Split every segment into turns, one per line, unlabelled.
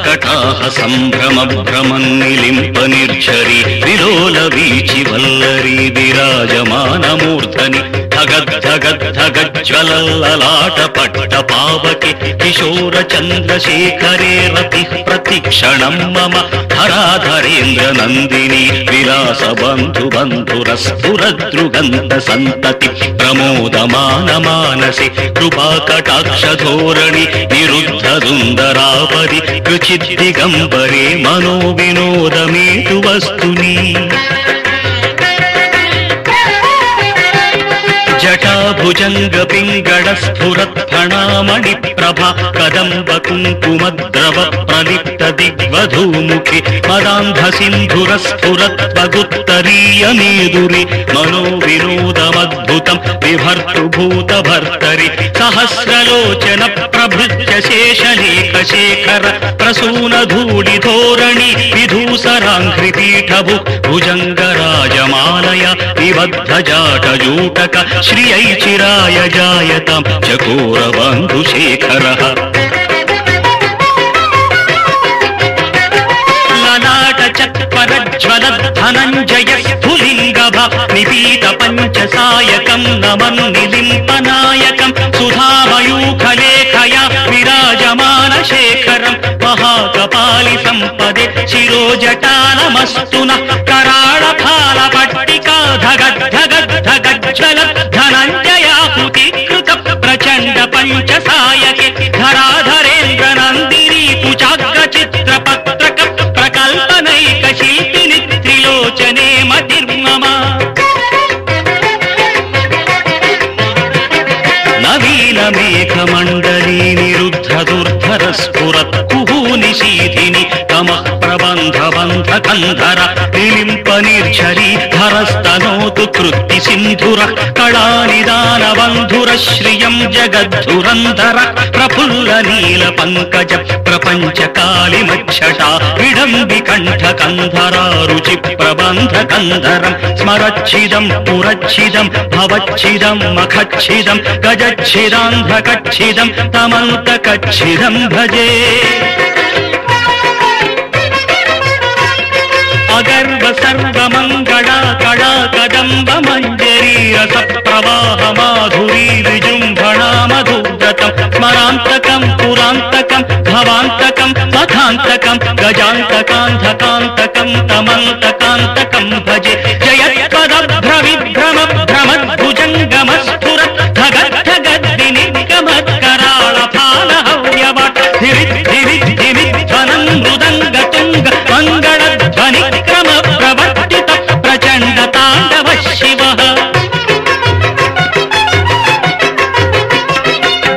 కటాహ సంభ్రమ భ్రమన్నిలింప నిర్ఝరి విలోల వీచి వల్లరి విరాజమానమూర్ధని ధగద్ధగద్ధగజ్వలల్లలాట పట్ట పావకి కిశోర చంద్రశేఖరే రతి ప్రతిక్షణం మమ ధరాధరేంద్ర నందిని విలాస బంధు బంధురస్ఫురదృగంత సంతతి ప్రమోదమాన మానసి కృపాకటాక్ష ధోరణి నిరుద్ధ దుందరాపది కృచిద్దిగంబరే మనో వినోదమేతు వస్తుని జటాభుజంగ పింగళ స్ఫురత్ఫణామణి ప్రభా కదంబ కుంకుమద్రవ ప్రలిప్త దిగ్వధూముఖి మదాంధ సింధుర స్ఫురత్వగుత్తరీయ మేదురి మనో వినోదమద్భుతం విభర్తృభూత భర్తరి సహస్రలోచన ప్రభృత్య శేషలేఖ శేఖర ప్రసూన ధూళి ధోరణి విధూసరాంఘ్రి పీఠభు భుజంగరాజమాలయ నిబద్ధ జాటజూటక శ్రియై చిరాయ జాయతాం చకోర బంధుశేఖరః లలాట చత్వరజ్వల ధనంజయ స్ఫులింగభ నిపీత పంచసాయకం నమన్ నిలింపనాయకం సుధామయూఖలేఖయ విరాజమాన శేఖరం మహాకపాలి సంపదే శిరోజటాలమస్తున కరాళ ఫాల పట్టికా ధగద్ధగద్ధగజ్వల ధనంజయాహుతి కృత ప్రచండ పంచసాయకే ధరాధరేంద్ర నందిని కుచాగ్ర చిత్ర పత్రక ప్రకల్పనైక శిల్పిని త్రిలోచనే మతిర్మమ నవీన మేఘమండలీ నిరుద్ధ దుర్ధర స్ఫురత్ కుహూ నిశీధిని తమః ప్రబంధ బంధ కంధర నిలింప నిర్ఝరీ ధరస్తనోతు కృత్తి సింధుర కళానిదాన బంధుర శ్రియం జగద్ధురంధర ప్రఫుల్ల నీల పంకజ ప్రపంచ కాళిమచ్చటా విడంబి కంఠ కంధరా రుచి ప్రబంధ కంధరం స్మరచ్చిదం పురచ్చిదం భవచ్చిదం మఖచ్చిదం గజచ్చిదాంధ్రకచ్చిదం తమంతకచ్చిదం భజే అగర్వ సర్వమంగళ కళా కదంబ మంజరీ రస ప్రవాహ మాధురీ విజృంభణా మధువ్రతం స్మరాంతకం పురాంతకం భవాంతకం మథాంతకం గజాంతకాంధకాంతకం తమంతకాంతకం భజే జయత్పదభ్ర విభ్రమ భ్రమద్భుజంగమ స్ఫురత్ ధగద్ధగద్వినిగమత్కరాళ ఫాల హవ్యవట్ ధివిధ్వనం మృదంగ తుంగ మంగళ ధ్వని క్రమ ప్రవర్తిత ప్రచండ తాండవ శివః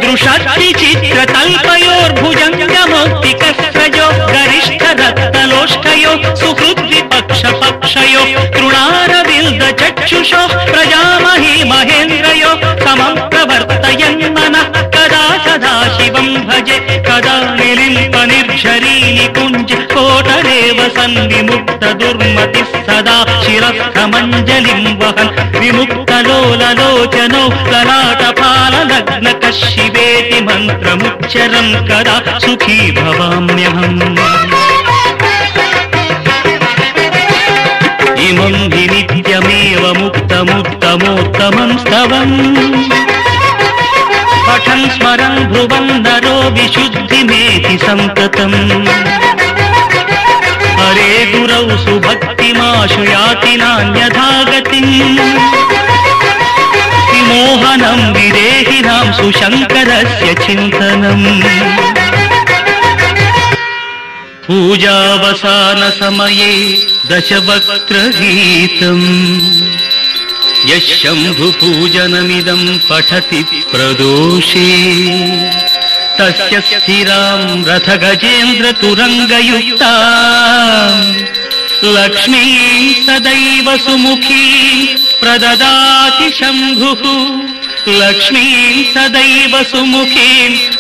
దృశతి చిత్ర తల్పయోర్భుజంగమౌక్తికస్రజో గరిష్ఠ రక్తలోష్ఠయో సుహృద్విపక్ష పక్షయో తృణారవిల్ద చక్షుషో ప్రజామహీ మహేంద్రయో సమం ప్రవర్తయన్ మనః కదా సదా శివం భజే కదా నిలింప నిర్ఝరీ నికుంజ కోటరేవ సన్విముక్త దుర్మతి సదా శిరస్థమంజలిం వహన్ విముక్తలోలలోచనో లలాట ఫాల లగ్న కశివేతి మంత్రముచ్చరం కదా సుఖీ భవామ్యహం ఇమం హి నిత్యమేవ ముక్తముత్తమోత్తమం స్తవం పఠన్ స్మరన్ భ్రువన్ నరో విశుద్ధిమేతి సంతతం హరే గురౌ సుభక్తిమాశు యాతి నాన్యథా గతిం విమోహనం విదేహినాం సుశంకరస్య చింతనం పూజావసాన సమయే దశవక్త్రగీతం యశంభు పూజనమిదం పఠతి ప్రదోషే తస్య స్థిరాం రథగజేంద్ర తురంగయుక్తాం లక్ష్మీ సదైవ సుముఖీ ప్రదదాతి శంభుః లక్ష్మీ సదైవ సుముఖీ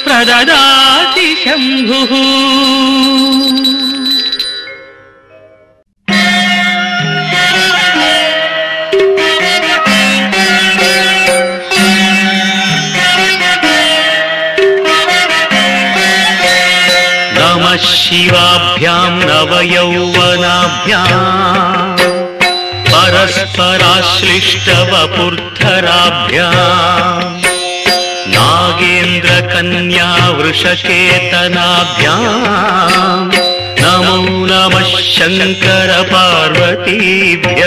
ప్రదదాతి శంభుః. नमः शिवाभ्यां नवयौवनाभ्याम् परस्पराश्लिष्टवपुर्धराभ्याम् नागेन्द्रकन्या वृषकेतनाभ्याम् नमो नमः शङ्कर पार्वतीभ्याम्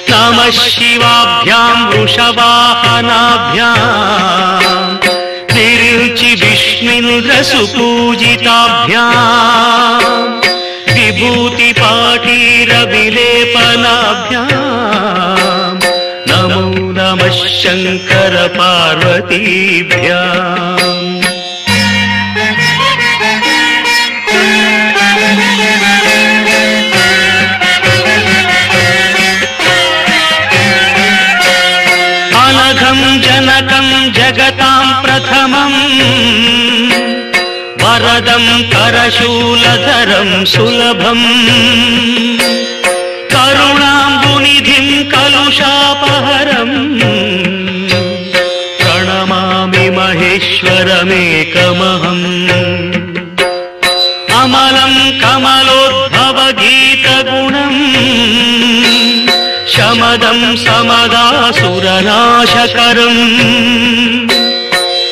नमः शिवाभ्यां वृषवाहनाभ्याम् तिरुचि विष्णुन्द्रसुपूजिताभ्याम् विभूतिपाटीरविलेपनाभ्याम् नमो नमः शङ्कर पार्वतीभ्याम् अनघं जनकं जगतां प्रथमम् वरदं करशूलधरं सुलभम् करुणाम्बुनिधिं कलुषापहरम् प्रणमामि महेश्वरमेकमहम् अमलं कमलोद्भवगीतगुणम् शमदं समदासुरनाशकरम्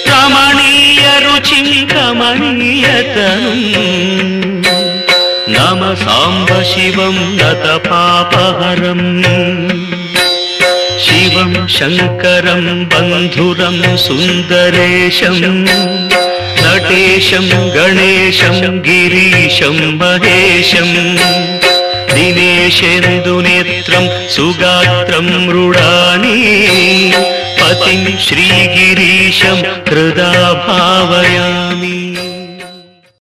रमणीयरुचिं कमनीयतनुम् नम साम्ब शिवं नतपापहरम् शिवं शङ्करं बन्धुरं सुन्दरेशं नटेशं गणेशं गिरीशं महेशं दिनेशेन्दुनेत्रं सुगात्रं मृडानी पतिं श्रीगिरीशं हृदा भावयामि।